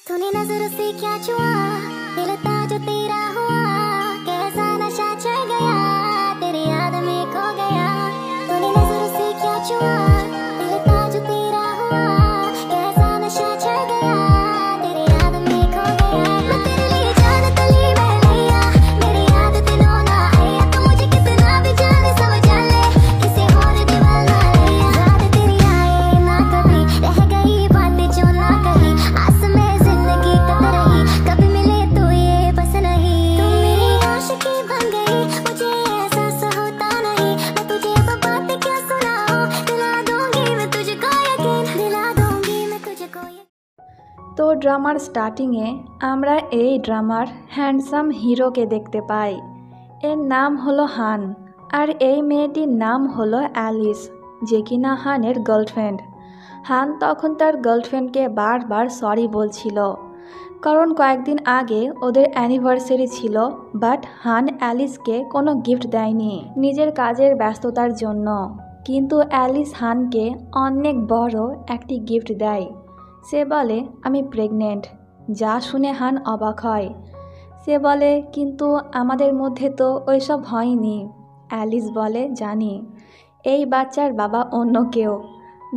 तूने नजरों से क्या छुआ, दिल था जो तेरा हुआ, कैसा नशा चढ़ गया, तेरी याद में खो गया। तूने नजरों से क्या छुआ, दिल था जो तेरा हुआ, कैसा नशा चढ़ गया, तेरी याद में खो गया। मैं तेरे लिए जान तली में लिया, मेरी याद दिनों ना आया, तो मुझे कितना भी जाने समझ ले, किसी और दीवाना लिया। याद तेरी आए ना कभी, रह गई बातें जो ना कही, आस में जिंदगी कत रही, कभी मिले तो ये बस नहीं। तुम मेरी आशिकी बन गई, मुझे एहसास होता नहीं, मैं तुझे अब बातें क्या सुनाऊं, दिला दूंगी मैं तुझको यकीन, दिला दूंगी मैं तुझको यकीन। তো ড্রামার স্টার্টিংয়ে আমরা এই ড্রামার হ্যান্ডসাম হিরোকে দেখতে পাই। এর নাম হলো হান, আর এই মেয়েটির নাম হলো অ্যালিস, যে কিনা হানের গার্লফ্রেন্ড। হান তখন তার গার্লফ্রেন্ডকে বারবার সরি বলছিল, কারণ কয়েকদিন আগে ওদের অ্যানিভার্সারি ছিল, বাট হান অ্যালিসকে কোনো গিফট দেয়নি নিজের কাজের ব্যস্ততার জন্য। কিন্তু অ্যালিস হানকে অনেক বড় একটি গিফট দেয়। সে বলে আমি প্রেগনেন্ট, যা শুনে হান অবাক হয়। সে বলে কিন্তু আমাদের মধ্যে তো ওইসব হয়নি। অ্যালিস বলে জানি, এই বাচ্চার বাবা অন্য কেউ।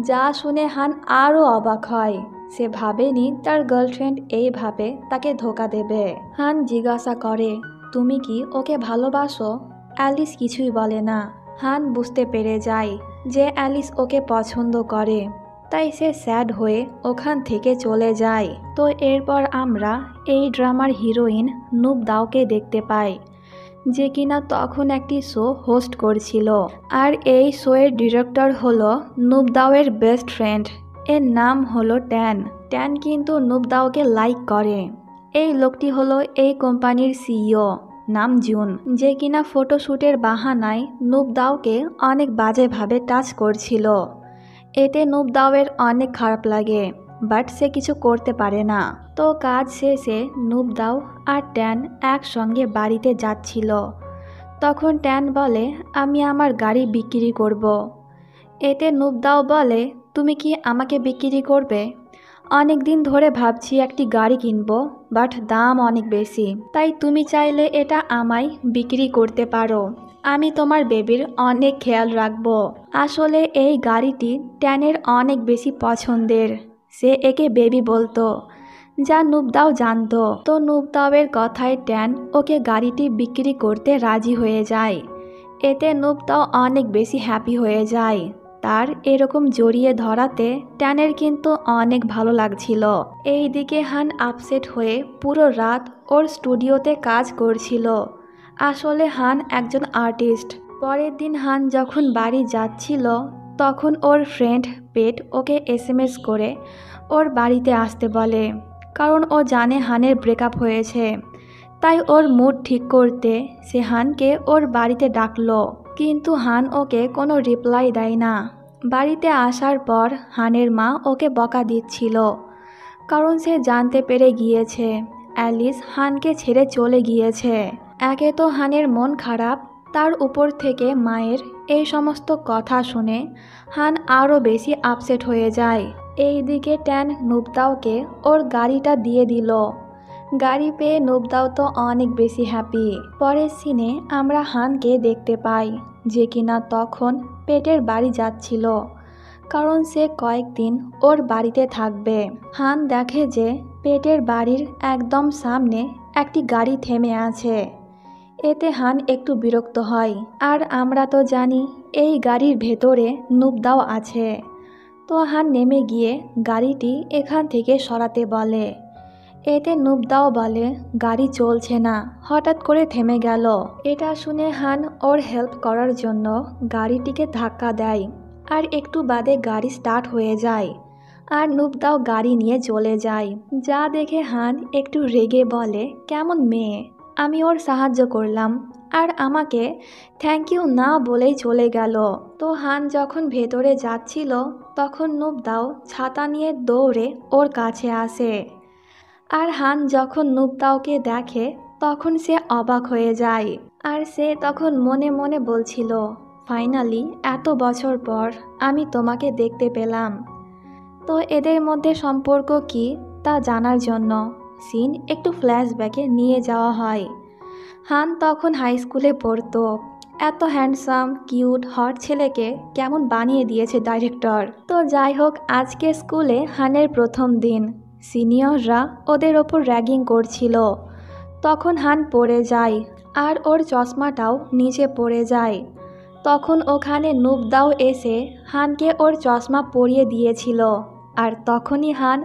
যা শুনে হান আরও অবাক হয়। সে ভাবেনি তার গার্লফ্রেন্ড এইভাবে তাকে ধোকা দেবে। হান জিজ্ঞাসা করে তুমি কি ওকে ভালোবাসো? অ্যালিস কিছুই বলে না। হান বুঝতে পেরে যায় যে অ্যালিস ওকে পছন্দ করে, তাই সে স্যাড হয়ে ওখান থেকে চলে যায়। তো এরপর আমরা এই ড্রামার হিরোইন নুব দাওকে দেখতে পাই, যে কিনা তখন একটি শো হোস্ট করছিল। আর এই শোয়ের ডিরেক্টর হলো নুব দাওয়ের বেস্ট ফ্রেন্ড, এর নাম হলো ট্যান। ট্যান কিন্তু নুব দাওকে লাইক করে। এই লোকটি হলো এই কোম্পানির সিইও, নাম জুন, যে কিনা ফটোশ্যুটের বাহানায় নুব দাওকে অনেক বাজেভাবে টাচ করছিল। এতে নুব দাওয়ের অনেক খারাপ লাগে, বাট সে কিছু করতে পারে না। তো কাজ শেষে নুব দাও আর ট্যান একসঙ্গে বাড়িতে যাচ্ছিল। তখন ট্যান বলে আমি আমার গাড়ি বিক্রি করব। এতে নুব দাও বলে তুমি কি আমাকে বিক্রি করবে? অনেক দিন ধরে ভাবছি একটি গাড়ি কিনবো, বাট দাম অনেক বেশি, তাই তুমি চাইলে এটা আমায় বিক্রি করতে পারো। আমি তোমার বেবির অনেক খেয়াল রাখবো। আসলে এই গাড়িটি ট্যানের অনেক বেশি পছন্দের, সে একে বেবি বলতো, যা নুব দাও জানতো। তো নুব দাওয়ের কথায় ট্যান ওকে গাড়িটি বিক্রি করতে রাজি হয়ে যায়। এতে নুব দাও অনেক বেশি হ্যাপি হয়ে যায়। তার এরকম জড়িয়ে ধরাতে ট্যানের কিন্তু অনেক ভালো লাগছিল। এইদিকে হান আপসেট হয়ে পুরো রাত ওর স্টুডিওতে কাজ করছিল। আসলে হান একজন আর্টিস্ট। পরের দিন হান যখন বাড়ি যাচ্ছিল, তখন ওর ফ্রেন্ড পেট ওকে এসএমএস করে ওর বাড়িতে আসতে বলে, কারণ ও জানে হানের ব্রেকআপ হয়েছে। তাই ওর মুড ঠিক করতে সে হানকে ওর বাড়িতে ডাকলো, কিন্তু হান ওকে কোনো রিপ্লাই দেয় না। বাড়িতে আসার পর হানের মা ওকে বকা দিচ্ছিল, কারণ সে জানতে পেরে গিয়েছে অ্যালিস হানকে ছেড়ে চলে গিয়েছে। একে তো হানের মন খারাপ, তার উপর থেকে মায়ের এই সমস্ত কথা শুনে হান আরও বেশি আপসেট হয়ে যায়। এইদিকে ট্যান নুব দাওকে ওর গাড়িটা দিয়ে দিল। গাড়ি পেয়ে নুব দাও তো অনেক বেশি হ্যাপি। পরের সিনে আমরা হানকে দেখতে পাই, যে কিনা তখন পেটের বাড়ি যাচ্ছিল, কারণ সে কয়েকদিন ওর বাড়িতে থাকবে। হান দেখে যে পেটের বাড়ির একদম সামনে একটি গাড়ি থেমে আছে। এতে হান একটু বিরক্ত হয়, আর আমরা তো জানি এই গাড়ির ভেতরে নুব দাও আছে। তো হান নেমে গিয়ে গাড়িটি এখান থেকে সরাতে বলে। এতে নুব দাও বলে গাড়ি চলছে না, হঠাৎ করে থেমে গেল। এটা শুনে হান ওর হেল্প করার জন্য গাড়িটিকে ধাক্কা দেয়, আর একটু বাদে গাড়ি স্টার্ট হয়ে যায়, আর নুব দাও গাড়ি নিয়ে চলে যায়। যা দেখে হান একটু রেগে বলে কেমন মেয়ে, আমি ওর সাহায্য করলাম আর আমাকে থ্যাংক ইউ না বলেই চলে গেল। তো হান যখন ভেতরে যাচ্ছিল, তখন নুব দাও ছাতা নিয়ে দৌড়ে ওর কাছে আসে। আর হান যখন নুব দাওকে দেখে, তখন সে অবাক হয়ে যায়। আর সে তখন মনে মনে বলছিল ফাইনালি এত বছর পর আমি তোমাকে দেখতে পেলাম। তো এদের মধ্যে সম্পর্ক কি তা জানার জন্য সিন একটু ফ্ল্যাশব্যাকে নিয়ে যাওয়া হয়। হান তখন হাই স্কুলে পড়তো। এত হ্যান্ডসাম কিউট হট ছেলেকে কেমন বানিয়ে দিয়েছে ডাইরেক্টর। তো যাই হোক, আজকে স্কুলে হানের প্রথম দিন। সিনিয়ররা ওদের ওপর র্যাগিং করছিল। তখন হান পড়ে যায় আর ওর চশমাটাও নিচে পড়ে যায়। তখন ওখানে নুবদাও এসে হানকে ওর চশমা পরিয়ে দিয়েছিল। আর তখনই হান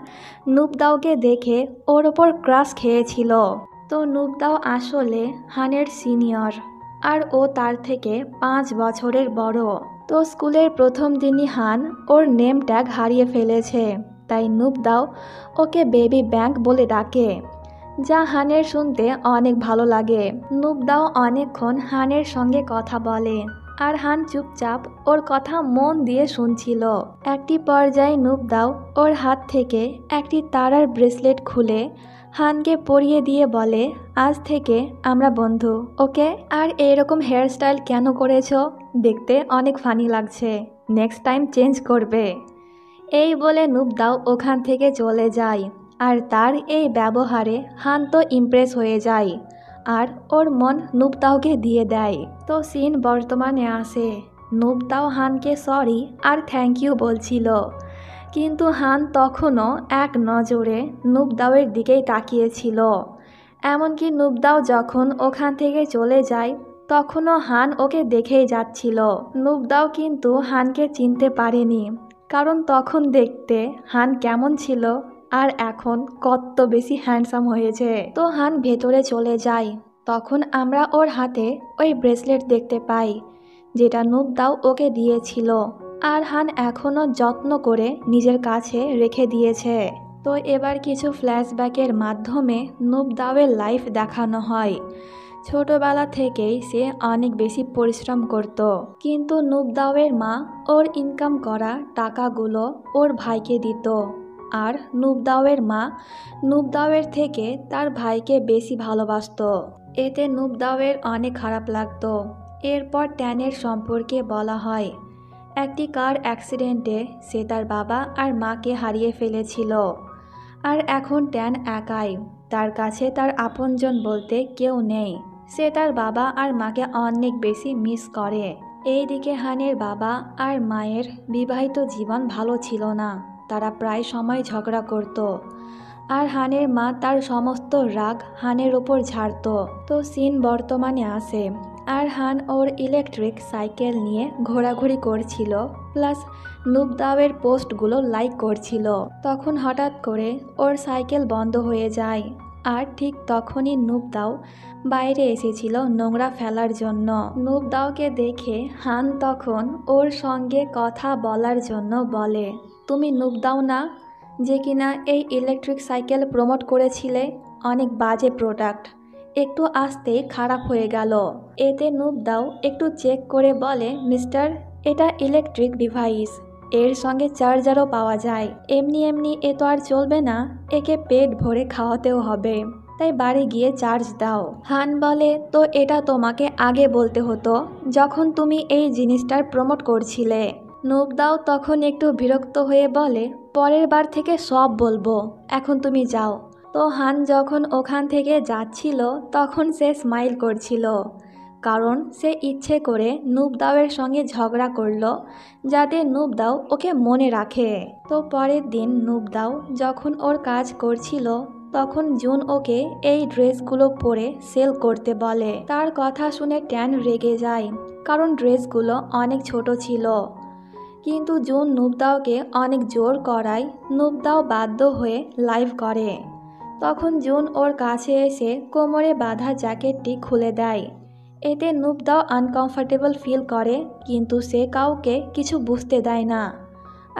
নুবদাওকে দেখে ওর ওপর ক্রাশ খেয়েছিল। তো নুবদাও আসলে হানের সিনিয়র আর ও তার থেকে 5 বছরের বড়। তো স্কুলের প্রথম দিনই হান ওর নেম ট্যাগ হারিয়ে ফেলেছে, তাই নুবদাও ওকে বেবি ব্যাংক বলে ডাকে, যা হানের শুনতে অনেক ভালো লাগে। নুবদাও অনেকক্ষণ হানের সঙ্গে কথা বলে আর হান চুপচাপ ওর কথা মন দিয়ে শুনছিল। একটি পর্যায়ে নুবদাও ওর হাত থেকে একটি তারার ব্রেসলেট খুলে হানকে পরিয়ে দিয়ে বলে, আজ থেকে আমরা বন্ধু, ওকে? আর এরকম হেয়ারস্টাইল কেন করেছো? দেখতে অনেক ফানি লাগছে, নেক্সট টাইম চেঞ্জ করবে। এই বলে নুবদাও ওখান থেকে চলে যায়। আর তার এই ব্যবহারে হান তো ইমপ্রেস হয়ে যায় আর ওর মন নুবদাওকে দিয়ে দেয়। তো সিন বর্তমানে আসে। নুবদাও Han sorry R thank you বলছিল, কিন্তু হান তখনও এক নজরে নুবদাওয়ের দিকেই তাকিয়েছিল। এমনকি নুবদাও যখন ওখান থেকে চলে যায় তখনও হান ওকে দেখেই যাচ্ছিল। নুবদাও কিন্তু হানকে চিনতে পারেনি, কারণ তখন দেখতে হান কেমন ছিল আর এখন কত বেশি হ্যান্ডসাম হয়েছে। তো হান ভেতরে চলে যায়। তখন আমরা ওর হাতে ওই ব্রেসলেট দেখতে পাই যেটা নুবদাও ওকে দিয়েছিল, আর হান এখনও যত্ন করে নিজের কাছে রেখে দিয়েছে। তো এবার কিছু ফ্ল্যাশব্যাকের মাধ্যমে নুবদাওয়ের লাইফ দেখানো হয়। ছোটবেলা থেকেই সে অনেক বেশি পরিশ্রম করত, কিন্তু নুবদাওয়ের মা ওর ইনকাম করা টাকাগুলো ওর ভাইকে দিত। আর নুবদাওয়ের মা নুবদাওয়ের থেকে তার ভাইকে বেশি ভালোবাসতো। এতে নুবদাওয়ের অনেক খারাপ লাগতো। এরপর ট্যানের সম্পর্কে বলা হয়। একটি কার অ্যাক্সিডেন্টে সে তার বাবা আর মাকে হারিয়ে ফেলেছিল। আর এখন ট্যান একাই, তার কাছে তার আপনজন বলতে কেউ নেই। সে তার বাবা আর মাকে অনেক বেশি মিস করে। এইদিকে হানের বাবা আর মায়ের বিবাহিত জীবন ভালো ছিল না, তারা প্রায় সময় ঝগড়া করত। আর হানের মা তার সমস্ত রাগ হানের ওপর ঝাড়ত। তো সিন বর্তমানে আসে আর হান ওর ইলেকট্রিক সাইকেল নিয়ে ঘোরাঘুরি করছিল, প্লাস নুবদাওয়ের পোস্টগুলো লাইক করছিল। তখন হঠাৎ করে ওর সাইকেল বন্ধ হয়ে যায়। আর ঠিক তখনই নুবদাও বাইরে এসেছিল নোংরা ফেলার জন্য। নুবদাওকে দেখে হান তখন ওর সঙ্গে কথা বলার জন্য বলে, তুমি নুবদাও না যে কিনা এই ইলেকট্রিক সাইকেল প্রমোট করেছিলে? অনেক বাজে প্রোডাক্ট, একটু আসতেই খারাপ হয়ে গেল। এতে নুবদাও একটু চেক করে বলে, মিস্টার, এটা ইলেকট্রিক ডিভাইস, এর সঙ্গে চার্জারও পাওয়া যায়। এমনি এমনি এ তো আর চলবে না, একে পেট ভরে খাওয়াতেও হবে, তাই বাড়ি গিয়ে চার্জ দাও। হান বলে, তো এটা তোমাকে আগে বলতে হতো যখন তুমি এই জিনিসটার প্রমোট করছিলে। নুবদাও তখন একটু বিরক্ত হয়ে বলে, পরের বার থেকে সব বলবো, এখন তুমি যাও। তো হান যখন ওখান থেকে যাচ্ছিল তখন সে স্মাইল করছিল, কারণ সে ইচ্ছে করে নুবদাওয়ের সঙ্গে ঝগড়া করলো যাতে নুবদাও ওকে মনে রাখে। তো পরের দিন নুবদাও যখন ওর কাজ করছিল তখন জুন ওকে এই ড্রেসগুলো পরে সেল করতে বলে। তার কথা শুনে ট্যান রেগে যায়, কারণ ড্রেসগুলো অনেক ছোট ছিল। কিন্তু জুন নুবদাওকে অনেক জোর করায় নুবদাও বাধ্য হয়ে লাইভ করে। তখন জুন ওর কাছে এসে কোমরে বাঁধা জ্যাকেটটি খুলে দেয়। এতে নুবদাও আনকমফোর্টেবল ফিল করে, কিন্তু সে কাউকে কিছু বুঝতে দেয় না।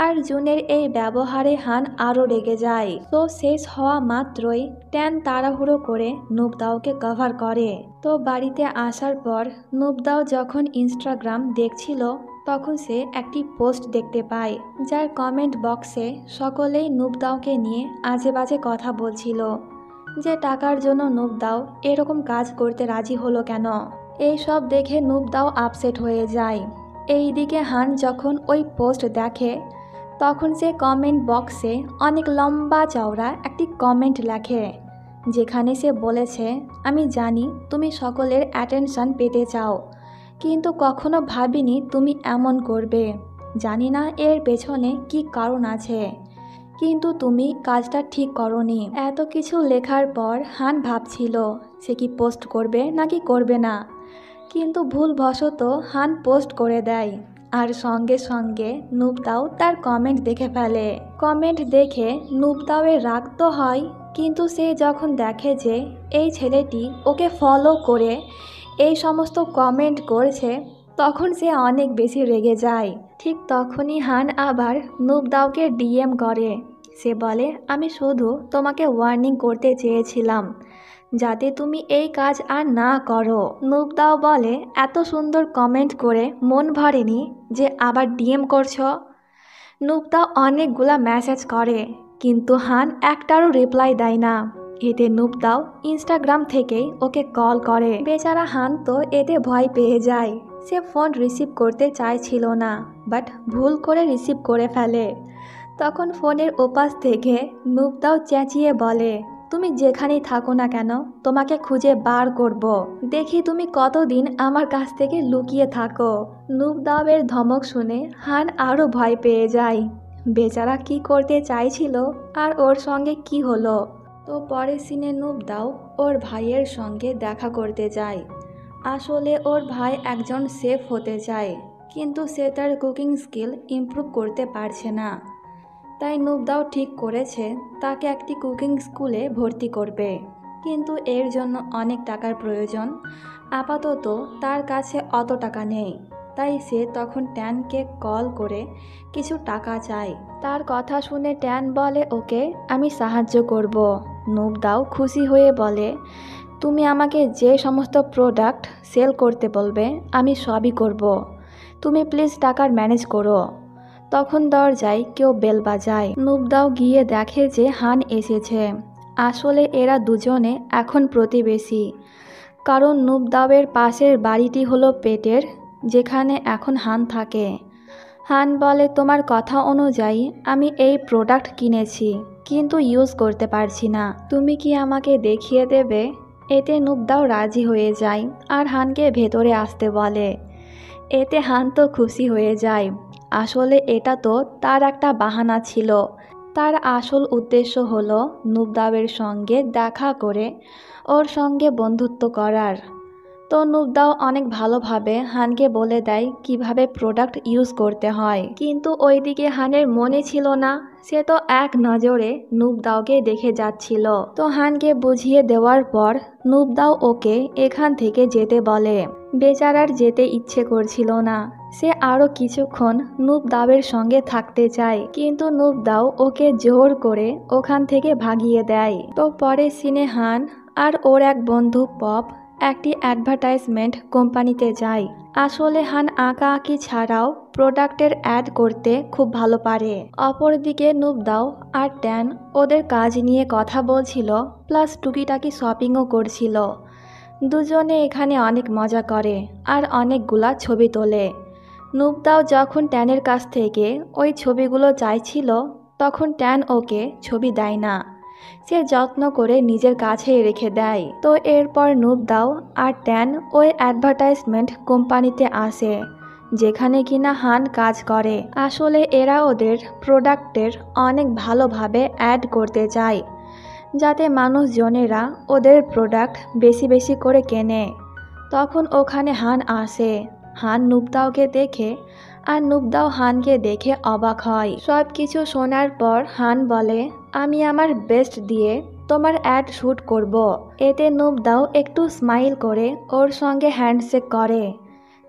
আর জুনের এই ব্যবহারে হান আরও রেগে যায়। তো শেষ হওয়া মাত্রই ট্যান তাড়াহুড়ো করে নুবদাওকে কভার করে। তো বাড়িতে আসার পর নুবদাও যখন ইনস্টাগ্রাম দেখছিল তখন সে একটি পোস্ট দেখতে পায়, যার কমেন্ট বক্সে সকলেই নুবদাওকে নিয়ে আজে বাজে কথা বলছিল, যে টাকার জন্য নুবদাও এরকম কাজ করতে রাজি হলো কেন। এই সব দেখে নুবদাও আপসেট হয়ে যায়। এইদিকে হান যখন ওই পোস্ট দেখে তখন সে কমেন্ট বক্সে অনেক লম্বা চওড়া একটি কমেন্ট লেখে, যেখানে সে বলেছে, আমি জানি তুমি সকলের অ্যাটেনশন পেতে চাও, কিন্তু কখনো ভাবিনি তুমি এমন করবে। জানি না এর পেছনে কি কারণ আছে, কিন্তু তুমি কাজটা ঠিক করনি। এত কিছু লেখার পর হান ভাবছিল সে কি পোস্ট করবে নাকি করবে না, কিন্তু ভুলবশত হান পোস্ট করে দেয়। আর সঙ্গে সঙ্গে নুবদাও তার কমেন্ট দেখে ফেলে। কমেন্ট দেখে নুবদাওয়ের রাগ তো হয়, কিন্তু সে যখন দেখে যে এই ছেলেটি ওকে ফলো করে এই সমস্ত কমেন্ট করছে, তখন সে অনেক বেশি রেগে যায়। ঠিক তখনই হান আবার নুবদাওকে ডিএম করে। সে বলে, আমি শুধু তোমাকে ওয়ার্নিং করতে চেয়েছিলাম যাতে তুমি এই কাজ আর না করো। নুবদাও বলে, এত সুন্দর কমেন্ট করে মন ভরেনি যে আবার ডিএম করছো। নুবদাও অনেকগুলা মেসেজ করে, কিন্তু হান একটারও রিপ্লাই দেয় না। এতে নুবদাও ইনস্টাগ্রাম থেকেই ওকে কল করে। বেচারা হান তো এতে ভয় পেয়ে যায়। সে ফোন রিসিভ করতে চাইছিল না, বাট ভুল করে রিসিভ করে ফেলে। তখন ফোনের ওপাশ থেকে নুবদাও চেঁচিয়ে বলে, তুমি যেখানেই থাকো না কেন তোমাকে খুঁজে বার করব। দেখি তুমি কতদিন আমার কাছ থেকে লুকিয়ে থাকো। নুবদাওয়ের ধমক শুনে হান আরও ভয় পেয়ে যায়। বেচারা কি করতে চাইছিল আর ওর সঙ্গে কি হলো। তো পরের সিনে নুবদাও ওর ভাইয়ের সঙ্গে দেখা করতে যায়। আসলে ওর ভাই একজন শেফ হতে চায়, কিন্তু সে তার কুকিং স্কিল ইমপ্রুভ করতে পারছে না। তাই নুবদাও ঠিক করেছে তাকে একটি কুকিং স্কুলে ভর্তি করবে, কিন্তু এর জন্য অনেক টাকার প্রয়োজন। আপাতত তার কাছে অত টাকা নেই, তাই সে তখন ট্যানকে কল করে কিছু টাকা চায়। তার কথা শুনে ট্যান বলে, ওকে আমি সাহায্য করব। নুবদাও খুশি হয়ে বলে, তুমি আমাকে যে সমস্ত প্রোডাক্ট সেল করতে বলবে আমি সবই করব, তুমি প্লিজ টাকার ম্যানেজ করো। তখন দরজায় কেউ বেল বাজায়। নুবদাও গিয়ে দেখে যে হান এসেছে। আসলে এরা দুজনে এখন প্রতিবেশী, কারণ নুবদাওয়ের পাশের বাড়িটি হলো পেটের, যেখানে এখন হান থাকে। হান বলে, তোমার কথা অনুযায়ী আমি এই প্রোডাক্ট কিনেছি, কিন্তু ইউজ করতে পারছি না, তুমি কি আমাকে দেখিয়ে দেবে? এতে নুবদাও রাজি হয়ে যায় আর হানকে ভেতরে আসতে বলে। এতে হান তো খুশি হয়ে যায়। আসলে এটা তো তার একটা বাহানা ছিল। তার আসল উদ্দেশ্য হলো নুবদাওয়ের সঙ্গে দেখা করে ওর সঙ্গে বন্ধুত্ব করার। তো নুবদাও অনেক ভালোভাবে হানকে বলে দেয় কিভাবে প্রোডাক্ট ইউজ করতে হয়, কিন্তু ওইদিকে হানের মনে ছিল না। সে তো এক নজরে নুবদাওকে দেখে যাচ্ছিল। তো হানকে বুঝিয়ে দেওয়ার পর নুবদাও ওকে এখান থেকে যেতে বলে। বেচারার যেতে ইচ্ছে করছিল না, সে আরও কিছুক্ষণ নুবদাওয়ের সঙ্গে থাকতে চায়, কিন্তু নুবদাও ওকে জোর করে ওখান থেকে ভাগিয়ে দেয়। তো পরে সিনে হান আর ওর এক বন্ধু পপ একটি অ্যাডভার্টাইজমেন্ট কোম্পানিতে যায়। আসলে হান আঁকা আঁকি ছাড়াও প্রোডাক্টের অ্যাড করতে খুব ভালো পারে। অপরদিকে নুবদাও আর ট্যান ওদের কাজ নিয়ে কথা বলছিল, প্লাস টুকিটাকি শপিংও করছিল। দুজনে এখানে অনেক মজা করে আর অনেকগুলা ছবি তোলে। নুবদাও যখন ট্যানের কাছ থেকে ওই ছবিগুলো চাইছিল, তখন ট্যান ওকে ছবি দেয় না, সে যত্ন করে নিজের কাছেই রেখে দেয়। তো এরপর নুবদাও আর ট্যান ওই অ্যাডভার্টাইজমেন্ট কোম্পানিতে আসে, যেখানে কিনা হান কাজ করে। আসলে এরা ওদের প্রোডাক্টের অনেক ভালোভাবে অ্যাড করতে চায়, যাতে মানুষজনেরা ওদের প্রোডাক্ট বেশি বেশি করে কেনে। তখন ওখানে হান আসে। হান নুবদাওকে দেখে আর নুবদাও হানকে দেখে অবাক হয়। সব কিছু শোনার পর হান বলে, আমি আমার বেস্ট দিয়ে তোমার অ্যাড শ্যুট করব। এতে নুবদাও একটু স্মাইল করে ওর সঙ্গে হ্যান্ডশেক করে,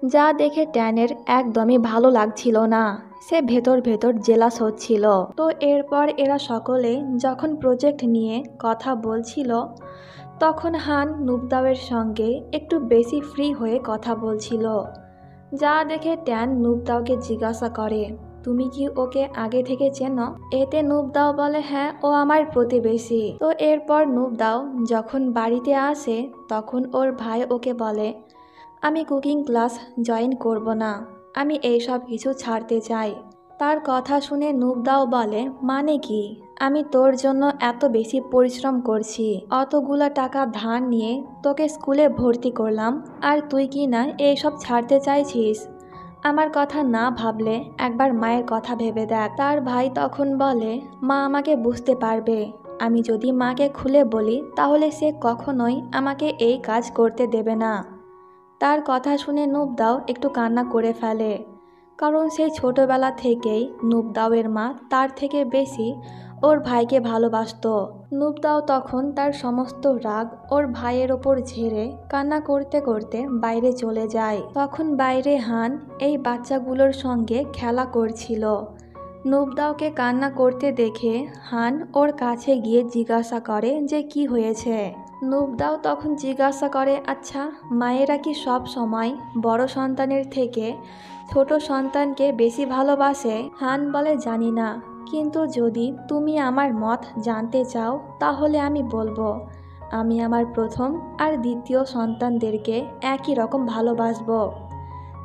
যা দেখে ট্যানের একদমই ভালো লাগছিল না। সে ভেতর ভেতর জেলাস হচ্ছিল। তো এরপর এরা সকলে যখন প্রজেক্ট নিয়ে কথা বলছিল, তখন হান নুবদাওয়ের সঙ্গে একটু বেশি ফ্রি হয়ে কথা বলছিল, যা দেখে ট্যান নুবদাওকে জিজ্ঞাসা করে, তুমি কি ওকে আগে থেকে চেনো? এতে নুবদাও বলে, হ্যাঁ, ও আমার প্রতিবেশী। তো এরপর নুবদাও যখন বাড়িতে আসে, তখন ওর ভাই ওকে বলে, আমি কুকিং ক্লাস জয়েন করব না, আমি এইসব কিছু ছাড়তে চাই। তার কথা শুনে নুবদাও বলে, মানে কি? আমি তোর জন্য এত বেশি পরিশ্রম করছি, অতগুলা টাকা ধার নিয়ে তোকে স্কুলে ভর্তি করলাম, আর তুই কি না এইসব ছাড়তে চাইছিস? আমার কথা না ভাবলে একবার মায়ের কথা ভেবে দেখ। তার ভাই তখন বলে, মা আমাকে বুঝতে পারবে। আমি যদি মাকে খুলে বলি তাহলে সে কখনোই আমাকে এই কাজ করতে দেবে না। তার কথা শুনে নুবদাও একটু কান্না করে ফেলে, কারণ সেই ছোটবেলা থেকেই নুবদাওয়ের মা তার থেকে বেশি ওর ভাইকে ভালোবাসতো। নুবদাও তখন তার সমস্ত রাগ ওর ভাইয়ের ওপর ঝেড়ে কান্না করতে করতে বাইরে চলে যায়। তখন বাইরে হান এই বাচ্চাগুলোর সঙ্গে খেলা করছিল। নুবদাওকে কান্না করতে দেখে হান ওর কাছে গিয়ে জিজ্ঞাসা করে যে কি হয়েছে। নুবদাও তখন জিজ্ঞাসা করে, আচ্ছা মায়েরা কি সব সময় বড় সন্তানের থেকে ছোট সন্তানকে বেশি ভালোবাসে? হান বলে, জানি না, কিন্তু যদি তুমি আমার মত জানতে চাও তাহলে আমি বলবো, আমি আমার প্রথম আর দ্বিতীয় সন্তানদেরকে একই রকম ভালোবাসবো।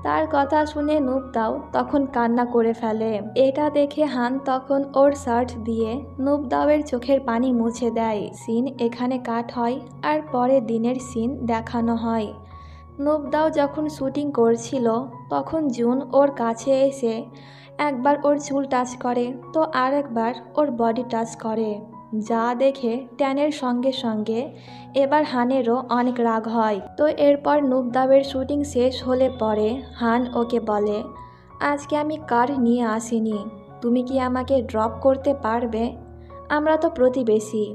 তার কথা শুনে নুবদাও তখন কান্না করে ফেলে। এটা দেখে হান তখন ওর শার্ট দিয়ে নুবদাওয়ের চোখের পানি মুছে দেয়। সিন এখানে কাট হয় আর পরের দিনের সিন দেখানো হয়। নুবদাও যখন শুটিং করছিল তখন জুন ওর কাছে এসে একবার ওর চুল টাচ করে তো আরেকবার ওর বডি টাচ করে, যা দেখে ট্যানের সঙ্গে সঙ্গে এবার হানেরও অনেক রাগ হয়। তো এরপর নুবদাওয়ের শুটিং শেষ হলে পরে হান ওকে বলে, আজকে আমি কার নিয়ে আসিনি, তুমি কি আমাকে ড্রপ করতে পারবে? আমরা তো প্রতিবেশী।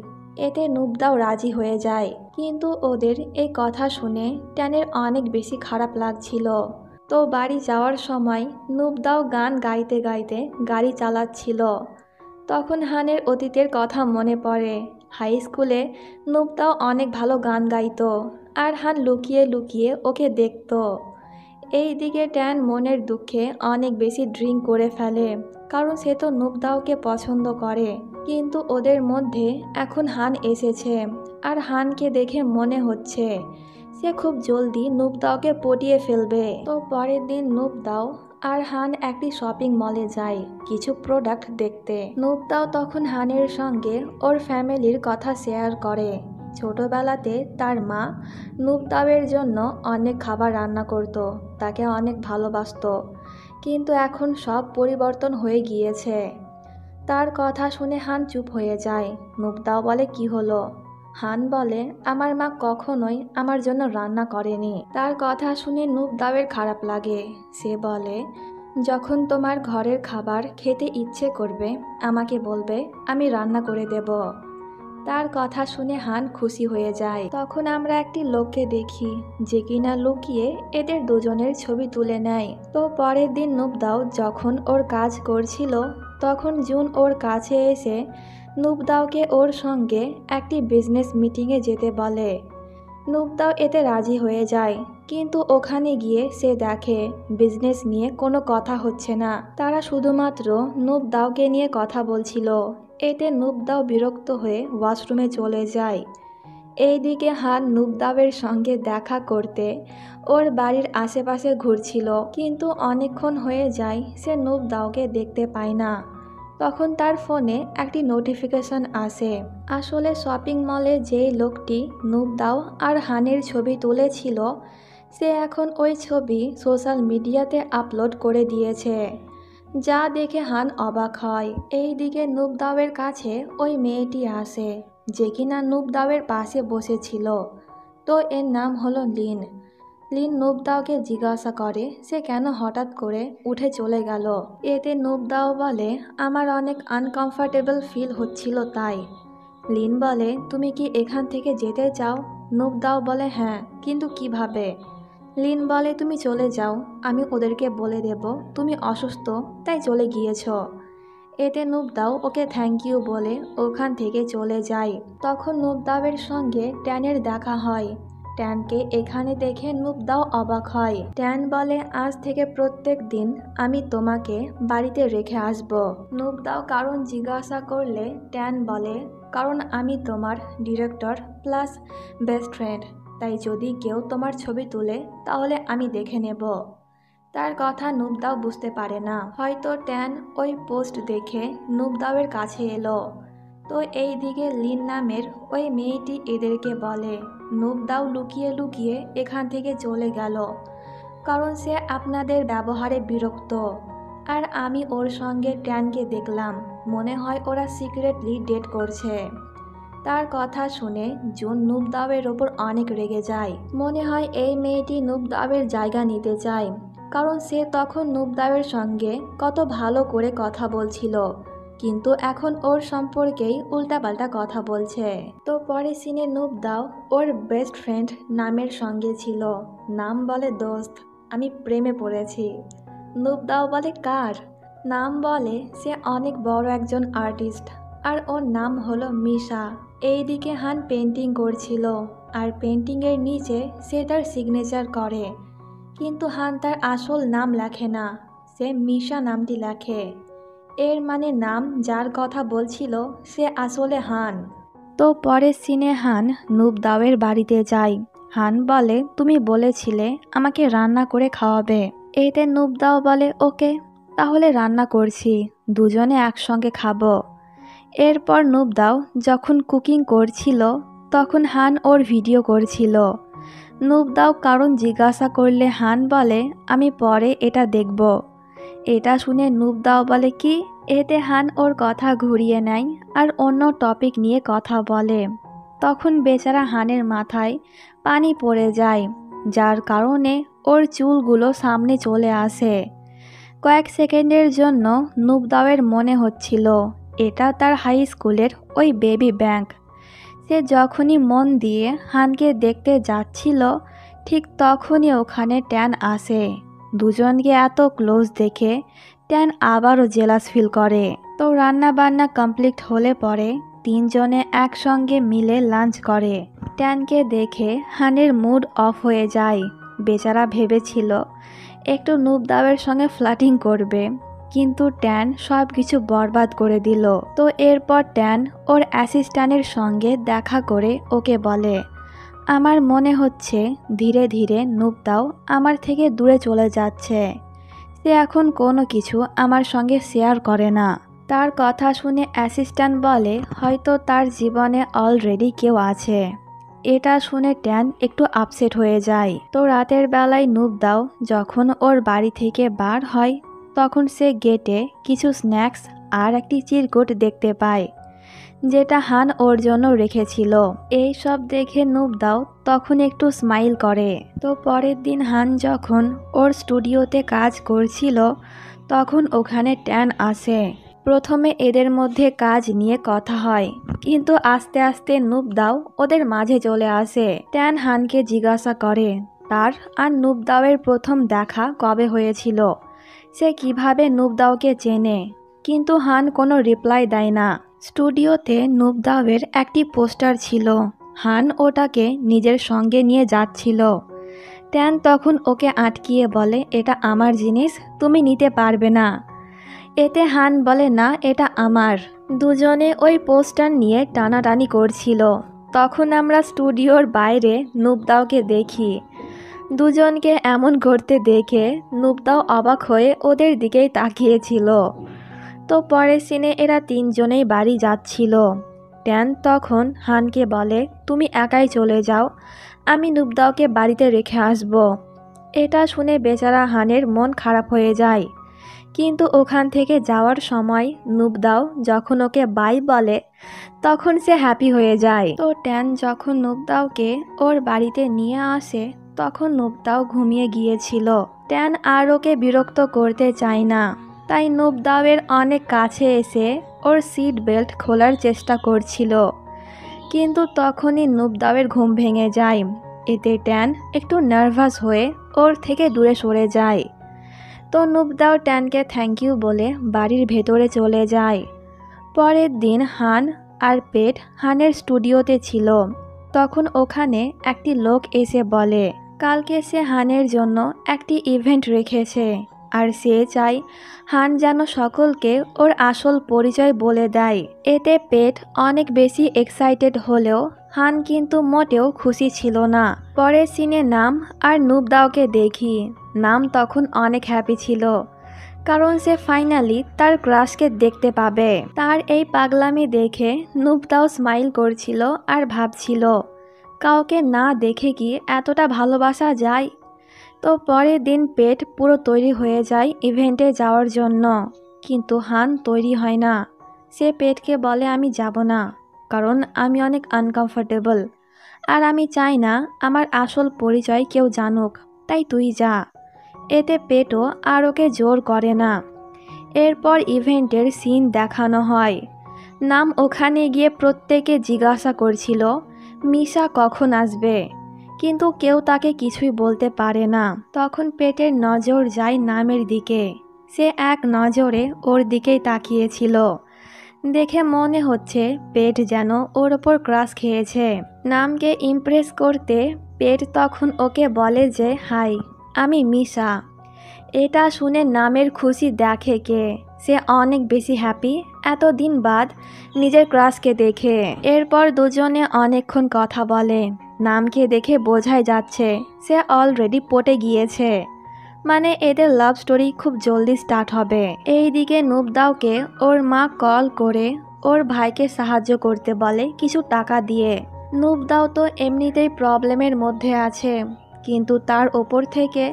এতে নুবদাও রাজি হয়ে যায়, কিন্তু ওদের এই কথা শুনে ট্যানের অনেক বেশি খারাপ লাগছিল। তো বাড়ি যাওয়ার সময় নুবদাও গান গাইতে গাইতে গাড়ি চালাচ্ছিল। তখন হানের অতীতের কথা মনে পড়ে। হাই স্কুলে নুবদাও অনেক ভালো গান গাইতো, আর হান লুকিয়ে লুকিয়ে ওকে দেখত। এই দিকে ট্যান মনের দুঃখে অনেক বেশি ড্রিঙ্ক করে ফেলে, কারণ সে তো নুবদাওকে পছন্দ করে। কিন্তু ওদের মধ্যে এখন হান এসেছে, আর হানকে দেখে মনে হচ্ছে সে খুব জলদি নুবদাওকে পটিয়ে ফেলবে। তো পরের দিন নুবদাও আর হান একটি শপিং মলে যায় কিছু প্রোডাক্ট দেখতে। নুবদাও তখন হানের সঙ্গে ওর ফ্যামিলির কথা শেয়ার করে। ছোটবেলাতে তার মা নুবদাওয়ের জন্য অনেক খাবার রান্না করত, তাকে অনেক ভালোবাসতো, কিন্তু এখন সব পরিবর্তন হয়ে গিয়েছে। তার কথা শুনে হান চুপ হয়ে যায়। নুবদাও বলে, কি হলো? হান বলে, আমার মা কখনোই আমার জন্য রান্না করেনি। তার কথা শুনে নুবদাওয়ের খারাপ লাগে। সে বলে, যখন তোমার ঘরের খাবার খেতে ইচ্ছে করবে আমাকে বলবে, আমি রান্না করে দেব। তার কথা শুনে হান খুশি হয়ে যায়। তখন আমরা একটি লোককে দেখি যে কিনা লুকিয়ে এদের দুজনের ছবি তুলে নেয়। তো পরের দিন নুবদাও যখন ওর কাজ করছিল তখন জুন ওর কাছে এসে নুবদাওকে ওর সঙ্গে একটি বিজনেস মিটিংয়ে যেতে বলে। নুবদাও এতে রাজি হয়ে যায়, কিন্তু ওখানে গিয়ে সে দেখে বিজনেস নিয়ে কোনো কথা হচ্ছে না, তারা শুধুমাত্র নুবদাওকে নিয়ে কথা বলছিল। এতে নুবদাও বিরক্ত হয়ে ওয়াশরুমে চলে যায়। এইদিকে হান নুবদাওয়ের সঙ্গে দেখা করতে ওর বাড়ির আশেপাশে ঘুরছিল, কিন্তু অনেকক্ষণ হয়ে যায় সে নুবদাওকে দেখতে পায় না। তখন তার ফোনে একটি নোটিফিকেশন আসে। আসলে শপিং মলে যেই লোকটি নুবদাও আর হানের ছবি তুলেছিল সে এখন ওই ছবি সোশ্যাল মিডিয়াতে আপলোড করে দিয়েছে, যা দেখে হান অবাক হয়। এইদিকে নুবদাওয়ের কাছে ওই মেয়েটি আসে যে কিনা নুবদাওয়ের পাশে বসেছিল। তো এর নাম হলো লিন। লিন নুবদাওকে জিজ্ঞাসা করে সে কেন হঠাৎ করে উঠে চলে গেল। এতে নুবদাও বলে, আমার অনেক আনকমফর্টেবল ফিল হচ্ছিল তাই। লিন বলে, তুমি কি এখান থেকে যেতে চাও? নুবদাও বলে, হ্যাঁ, কিন্তু কিভাবে? লিন বলে, তুমি চলে যাও, আমি ওদেরকে বলে দেব তুমি অসুস্থ তাই চলে গিয়েছ। এতে নুবদাও ওকে থ্যাংক ইউ বলে ওখান থেকে চলে যায়। তখন নুবদাওয়ের সঙ্গে ট্যানের দেখা হয়। ট্যানকে এখানে দেখে নুবদাও অবাক হয়। ট্যান বলে, আজ থেকে প্রত্যেক দিন আমি তোমাকে বাড়িতে রেখে আসব। নুবদাও কারণ জিজ্ঞাসা করলে ট্যান বলে, কারণ আমি তোমার ডিরেক্টর প্লাস বেস্ট ফ্রেন্ড, তাই যদি কেউ তোমার ছবি তুলে তাহলে আমি দেখে নেব। তার কথা নুবদাও বুঝতে পারে না। হয়তো ট্যান ওই পোস্ট দেখে নুবদাওয়ের কাছে এলো। তো এই দিকে লিন নামের ওই মেয়েটি এদেরকে বলে নুবদাও লুকিয়ে লুকিয়ে এখান থেকে চলে গেল, কারণ সে আপনাদের ব্যবহারে বিরক্ত। আর আমি ওর সঙ্গে ট্যানকে দেখলাম, মনে হয় ওরা সিক্রেটলি ডেট করছে। তার কথা শুনে জুন নুবদাওয়ের ওপর অনেক রেগে যায়। মনে হয় এই মেয়েটি নুবদাওয়ের জায়গা নিতে চায়, কারণ সে তখন নুবদাওয়ের সঙ্গে কত ভালো করে কথা বলছিল, কিন্তু এখন ওর সম্পর্কেই উল্টাপাল্টা কথা বলছে। তো পরে সিনে নুবদাও ওর বেস্ট ফ্রেন্ড নামের সঙ্গে ছিল। নাম বলে দোস্ত, আমি প্রেমে পড়েছি। নুবদাও বলে কার? নাম বলে সে অনেক বড় একজন আর্টিস্ট, আর ওর নাম হলো মিশা। এইদিকে হান পেন্টিং করছিল, আর পেন্টিংয়ের নিচে সে তার সিগনেচার করে, কিন্তু হান তার আসল নাম লেখে না, সে মিশা নামটি লেখে। এর মানে নাম যার কথা বলছিল সে আসলে হান। তো পরের সিনে হান নুবদাওয়ের বাড়িতে যায়। হান বলে তুমি বলেছিলে আমাকে রান্না করে খাওয়াবে। এতে নুবদাও বলে ওকে, তাহলে রান্না করছি, দুজনে একসঙ্গে খাবো। এরপর নুবদাও যখন কুকিং করছিল তখন হান ওর ভিডিও করছিল। নুবদাও কারণ জিজ্ঞাসা করলে হান বলে আমি পরে এটা দেখব। এটা শুনে নুবদাও বলে কি? এতে হান ওর কথা ঘুরিয়ে নেয় আর অন্য টপিক নিয়ে কথা বলে। তখন বেচারা হানের মাথায় পানি পড়ে যায়, যার কারণে ওর চুলগুলো সামনে চলে আসে। কয়েক সেকেন্ডের জন্য নুবদাওয়ের মনে হচ্ছিল এটা তার হাই স্কুলের ওই বেবি ব্যাংক। সে যখনই মন দিয়ে হানকে দেখতে যাচ্ছিল ঠিক তখনই ওখানে ট্যান আসে। দুজনকে এত ক্লোজ দেখে ট্যান আবারও জেলাস ফিল করে। তো রান্না বান্না কমপ্লিট হলে পরে তিনজনে একসঙ্গে মিলে লাঞ্চ করে। ট্যানকে দেখে হানের মুড অফ হয়ে যায়। বেচারা ভেবেছিল একটু নুবদাওয়ের সঙ্গে ফ্লার্টিং করবে, কিন্তু ট্যান সব কিছু বরবাদ করে দিল। তো এরপর ট্যান ওর অ্যাসিস্ট্যান্টের সঙ্গে দেখা করে ওকে বলে আমার মনে হচ্ছে ধীরে ধীরে নুবদাও আমার থেকে দূরে চলে যাচ্ছে। সে এখন কোনো কিছু আমার সঙ্গে শেয়ার করে না। তার কথা শুনে অ্যাসিস্ট্যান্ট বলে হয়তো তার জীবনে অলরেডি কেউ আছে। এটা শুনে ট্যান একটু আপসেট হয়ে যায়। তো রাতের বেলায় নুবদাও যখন ওর বাড়ি থেকে বার হয় তখন সে গেটে কিছু স্ন্যাক্স আর একটি চিরকুট দেখতে পায়, যেটা হান ওর জন্য রেখেছিল। এই সব দেখে নুবদাও তখন একটু স্মাইল করে। তো পরের দিন হান যখন ওর স্টুডিওতে কাজ করছিল তখন ওখানে ট্যান আসে। প্রথমে এদের মধ্যে কাজ নিয়ে কথা হয়, কিন্তু আস্তে আস্তে নুবদাও ওদের মাঝে চলে আসে। ট্যান হানকে জিজ্ঞাসা করে তার আর নুবদাওয়ের প্রথম দেখা কবে হয়েছিল, সে কিভাবে নুবদাওকে চেনে, কিন্তু হান কোনো রিপ্লাই দেয় না। স্টুডিওতে নুবদাওয়ের একটি পোস্টার ছিল, হান ওটাকে নিজের সঙ্গে নিয়ে যাচ্ছিল। ট্যান তখন ওকে আটকিয়ে বলে এটা আমার জিনিস, তুমি নিতে পারবে না। এতে হান বলে না এটা আমার। দুজনে ওই পোস্টার নিয়ে টানাটানি করছিল। তখন আমরা স্টুডিওর বাইরে নুবদাওকে দেখি। দুজনকে এমন করতে দেখে নুবদাও অবাক হয়ে ওদের দিকেই তাকিয়েছিল। তো পরের সিনে এরা তিনজনেই বাড়ি যাচ্ছিল। ট্যান তখন হানকে বলে তুমি একাই চলে যাও, আমি নুবদাওকে বাড়িতে রেখে আসব। এটা শুনে বেচারা হানের মন খারাপ হয়ে যায়, কিন্তু ওখান থেকে যাওয়ার সময় নুবদাও যখন ওকে বাই বলে তখন সে হ্যাপি হয়ে যায়। তো ট্যান যখন নুবদাওকে ওর বাড়িতে নিয়ে আসে তখন নুবদাও ঘুমিয়ে গিয়েছিল। ট্যান আর ওকে বিরক্ত করতে চায় না, তাই নুবদাওয়ের অনেক কাছে এসে ওর সিট বেল্ট খোলার চেষ্টা করছিল, কিন্তু তখনই নুবদাওয়ের ঘুম ভেঙে যায়। এতে ট্যান একটু নার্ভাস হয়ে ওর থেকে দূরে সরে যায়। তো নুবদাও ট্যানকে থ্যাংক ইউ বলে বাড়ির ভেতরে চলে যায়। পরের দিন হান আর পেট হানের স্টুডিওতে ছিল। তখন ওখানে একটি লোক এসে বলে কালকে সে হানের জন্য একটি ইভেন্ট রেখেছে, আর সে চায় হান যেন সকলকে ওর আসল পরিচয় বলে দেয়। এতে পেট অনেক বেশি এক্সাইটেড হলেও হান কিন্তু মোটেও খুশি ছিল না। পরের সিনে নাম আর নুবদাওকে দেখি। নাম তখন অনেক হ্যাপি ছিল, কারণ সে ফাইনালি তার ক্রাশকে দেখতে পাবে। তার এই পাগলামি দেখে নুবদাও স্মাইল করছিল আর ভাবছিল, কাউকে না দেখে কি এতটা ভালোবাসা যায়। তো পরের দিন পেট পুরো তৈরি হয়ে যায় ইভেন্টে যাওয়ার জন্য, কিন্তু হান তৈরি হয় না। সে পেটকে বলে, আমি যাব না, কারণ আমি অনেক আনকমফোর্টেবল, আর আমি চাই না আমার আসল পরিচয় কেউ জানুক, তাই তুই যা। এতে পেটও আর ওকে জোর করে না। এরপর ইভেন্টের সিন দেখানো হয়। নাম ওখানে গিয়ে প্রত্যেকে জিজ্ঞাসা করছিল মিশা কখন আসবে, কিন্তু কেউ তাকে কিছুই বলতে পারে না। তখন পেটের নজর যায় নামের দিকে। সে এক নজরে ওর দিকেই তাকিয়েছিল। দেখে মনে হচ্ছে পেট যেন ওর ওপর ক্রাশ খেয়েছে। নামকে ইমপ্রেস করতে পেট তখন ওকে বলে যে, হাই, আমি মিশা। এটা শুনে নামের খুশি দেখে কে, সে অনেক বেশি হ্যাপি এতদিন বাদ নিজের ক্রাশকে দেখে। এরপর দুজনে অনেকক্ষণ কথা বলে। নামকে দেখে বোঝাই যাচ্ছে সে অলরেডি পটে গিয়েছে, মানে এদের লাভ স্টোরি খুব জলদি স্টার্ট হবে। এইদিকে নুবদাওকে ওর মা কল করে ওর ভাইকে সাহায্য করতে বলে কিছু টাকা দিয়ে। নুবদাও তো এমনিতেই প্রবলেমের মধ্যে আছে, কিন্তু তার ওপর থেকে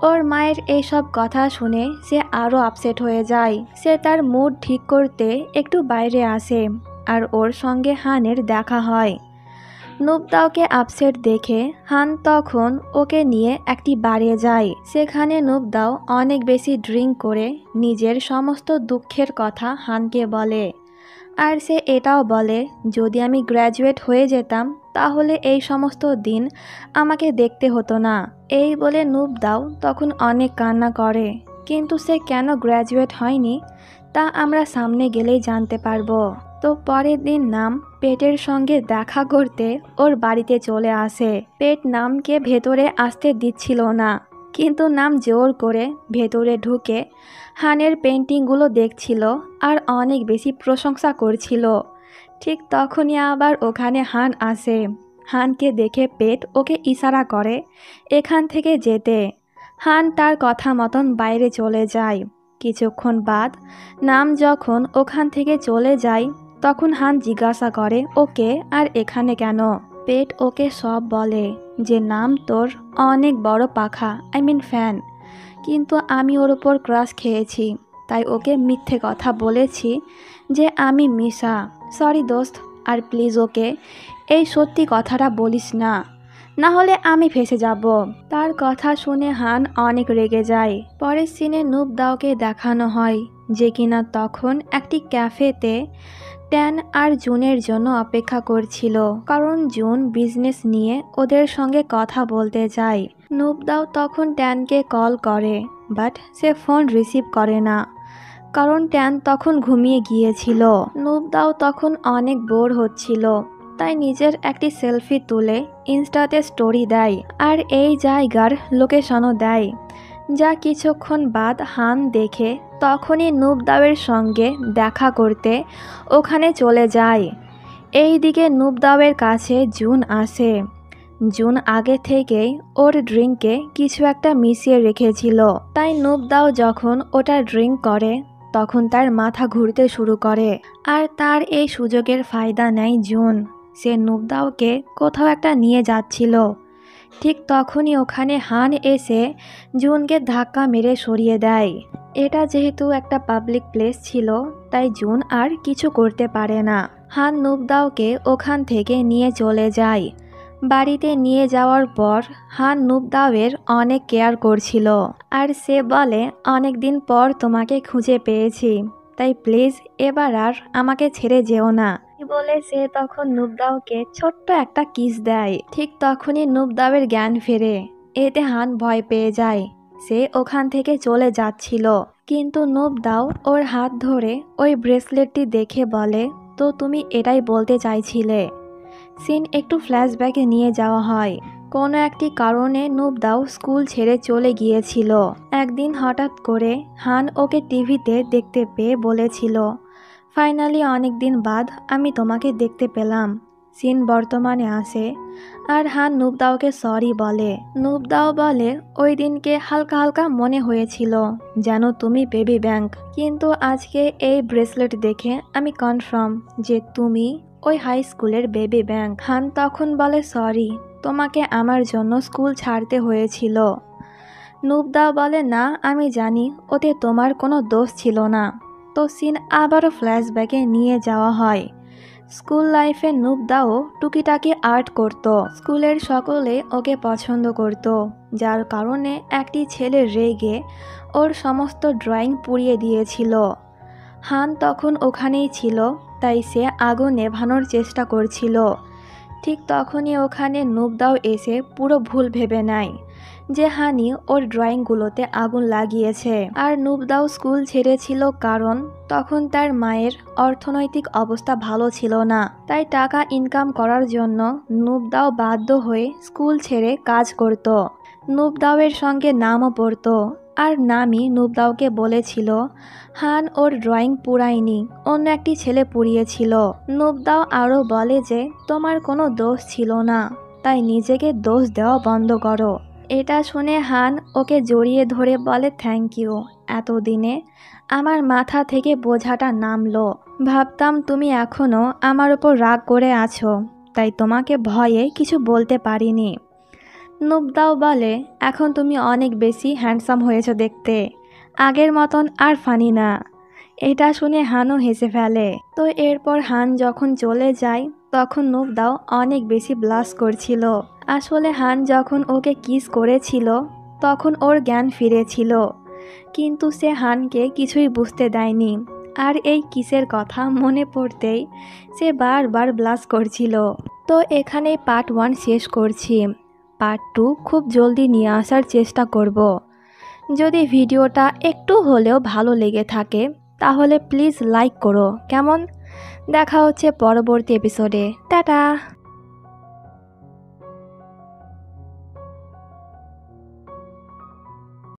ওর মায়ের এইসব কথা শুনে সে আরও আপসেট হয়ে যায়। সে তার মুড ঠিক করতে একটু বাইরে আসে, আর ওর সঙ্গে হানের দেখা হয়। নুবদাওকে আপসেট দেখে হান তখন ওকে নিয়ে একটি বারে যায়। সেখানে নুবদাও অনেক বেশি ড্রিঙ্ক করে নিজের সমস্ত দুঃখের কথা হানকে বলে। আর সে এটাও বলে, যদি আমি গ্র্যাজুয়েট হয়ে যেতাম তাহলে এই সমস্ত দিন আমাকে দেখতে হতো না। এই বলে নুবদাও তখন অনেক কান্না করে, কিন্তু সে কেন গ্র্যাজুয়েট হয়নি তা আমরা সামনে গেলেই জানতে পারবো। তো পরের দিন নাম পেটের সঙ্গে দেখা করতে ওর বাড়িতে চলে আসে। পেট নামকে ভেতরে আসতে দিচ্ছিল না, কিন্তু নাম জোর করে ভেতরে ঢুকে হানের পেন্টিংগুলো দেখছিল আর অনেক বেশি প্রশংসা করছিল। ঠিক তখনই আবার ওখানে হান আসে। হানকে দেখে পেট ওকে ইশারা করে এখান থেকে যেতে। হান তার কথা মতন বাইরে চলে যায়। কিছুক্ষণ বাদ নাম যখন ওখান থেকে চলে যায়, তখন হান জিজ্ঞাসা করে ওকে আর এখানে কেন। পেট ওকে সব বলে যে নাম তোর অনেক বড় পাখা, আই মিন ফ্যান, কিন্তু আমি ওর ওপর ক্রাশ খেয়েছি, তাই ওকে মিথ্যে কথা বলেছি যে আমি মিশা। সরি দোস্ত, আর প্লিজ ওকে এই সত্যি কথাটা বলিস না, না হলে আমি ফেঁসে যাব। তার কথা শুনে হান অনেক রেগে যায়। পরের সিনে নুবদাওকে দেখানো হয় যে কিনা তখন একটি ক্যাফেতে ট্যান আর জুনের জন্য অপেক্ষা করছিল, কারণ জুন বিজনেস নিয়ে ওদের সঙ্গে কথা বলতে চায়। নুবদাও তখন ট্যানকে কল করে, বাট সে ফোন রিসিভ করে না, কারণ ট্যান তখন ঘুমিয়ে গিয়েছিল। নুবদাও তখন অনেক বোর হচ্ছিল, তাই নিজের একটি সেলফি তুলে ইনস্টাতে স্টোরি দেয় আর এই জায়গার লোকেশনও দেয়, যা কিছুক্ষণ বাদ হান দেখে তখনই নুবদাওয়ের সঙ্গে দেখা করতে ওখানে চলে যায়। এই দিকে নুবদাওয়ের কাছে জুন আসে। জুন আগে থেকেই ওর ড্রিঙ্কে কিছু একটা মিশিয়ে রেখেছিল, তাই নুবদাও যখন ওটা ড্রিঙ্ক করে তখন তার মাথা ঘুরতে শুরু করে, আর তার এই সুযোগের ফায়দা নেয় জুন। সে নুবদাওকে কোথাও একটা নিয়ে যাচ্ছিল। ঠিক তখনই ওখানে হান এসে জুনকে ধাক্কা মেরে সরিয়ে দেয়। এটা যেহেতু একটা পাবলিক প্লেস ছিল, তাই জুন আর কিছু করতে পারে না। হান নুবদাওকে ওখান থেকে নিয়ে চলে যায়। বাড়িতে নিয়ে যাওয়ার পর হান নুবদাওয়ের অনেক কেয়ার করছিল, আর সে বলে অনেক দিন পর তোমাকে খুঁজে পেয়েছি, তাই প্লিজ এবার আর আমাকে ছেড়ে যেও না বলে সে তখন নুবদাওকে ছোট্ট একটা কিস দেয়। ঠিক তখনই নুবদাওয়ের জ্ঞান ফেরে। এতে হান ভয় পেয়ে যায়। সে ওখান থেকে চলে যাচ্ছিল, কিন্তু নুবদাও ওর হাত ধরে ওই ব্রেসলেটটি দেখে বলে, তো তুমি এটাই বলতে চাইছিলে। সিন একটু ফ্ল্যাশব্যাকে নিয়ে যাওয়া হয়। কোনো একটি কারণে নুবদাও স্কুল ছেড়ে চলে গিয়েছিল। একদিন হঠাৎ করে হান ওকে টিভিতে দেখতে পেয়ে বলেছিল, ফাইনালি অনেক দিন বাদ আমি তোমাকে দেখতে পেলাম। সিন বর্তমানে আসে আর হান নুবদাওকে সরি বলে। নুবদাও বলে ওই দিনকে হালকা হালকা মনে হয়েছিল যেন তুমি বেবি ব্যাংক, কিন্তু আজকে এই ব্রেসলেট দেখে আমি কনফার্ম যে তুমি ওই হাই স্কুলের বেবি ব্যাংক। হান তখন বলে সরি, তোমাকে আমার জন্য স্কুল ছাড়তে হয়েছিল। নুবদাও বলে না, আমি জানি ওতে তোমার কোনো দোষ ছিল না। তো সিন আবারও ফ্ল্যাশব্যাকে নিয়ে যাওয়া হয়। স্কুল লাইফে নুবদাও টুকিটাকি আর্ট করত। স্কুলের সকলে ওকে পছন্দ করত, যার কারণে একটি ছেলে রেগে ওর সমস্ত ড্রয়িং পুড়িয়ে দিয়েছিল। হান তখন ওখানেই ছিল, তাই সে আগুন নেভানোর চেষ্টা করছিল। ঠিক তখনই ওখানে নুবদাও এসে পুরো ভুল ভেবে নেয় যে হানি ওর ড্রয়িংগুলোতে আগুন লাগিয়েছে। আর নুবদাও স্কুল ছেড়েছিল কারণ তখন তার মায়ের অর্থনৈতিক অবস্থা ভালো ছিল না, তাই টাকা ইনকাম করার জন্য নুবদাও বাধ্য হয়ে স্কুল ছেড়ে কাজ করত। নুবদাওয়ের সঙ্গে নামও পড়ত, আর নামি নুবদাওকে বলেছিল হান ওর ড্রয়িং পুরায়নি, অন্য একটি ছেলে পুড়িয়েছিল। নুবদাও আরও বলে যে তোমার কোনো দোষ ছিল না, তাই নিজেকে দোষ দেওয়া বন্ধ করো। এটা শুনে হান ওকে জড়িয়ে ধরে বলে থ্যাংক ইউ, এতদিনে আমার মাথা থেকে বোঝাটা নামলো। ভাবতাম তুমি এখনও আমার ওপর রাগ করে আছো, তাই তোমাকে ভয়ে কিছু বলতে পারিনি। নুবদাও বলে এখন তুমি অনেক বেশি হ্যান্ডসাম হয়েছো দেখতে, আগের মতন আর ফানি না। এটা শুনে হানও হেসে ফেলে। তো এরপর হান যখন চলে যায় তখন নুবদাও অনেক বেশি ব্লাশ করছিল। আসলে হান যখন ওকে কিস করেছিল তখন ওর জ্ঞান ফিরেছিল, কিন্তু সে হানকে কিছুই বুঝতে দেয়নি। আর এই কিসের কথা মনে পড়তেই সে বারবার ব্লাশ করছিল। তো এখানেই পার্ট 1 শেষ করছি। পার্ট 2 খুব জলদি নিয়ে আসার চেষ্টা করব। যদি ভিডিওটা একটু হলেও ভালো লেগে থাকে তাহলে প্লিজ লাইক করো, কেমন? দেখা হচ্ছে পরবর্তী এপিসোডে। টাটা।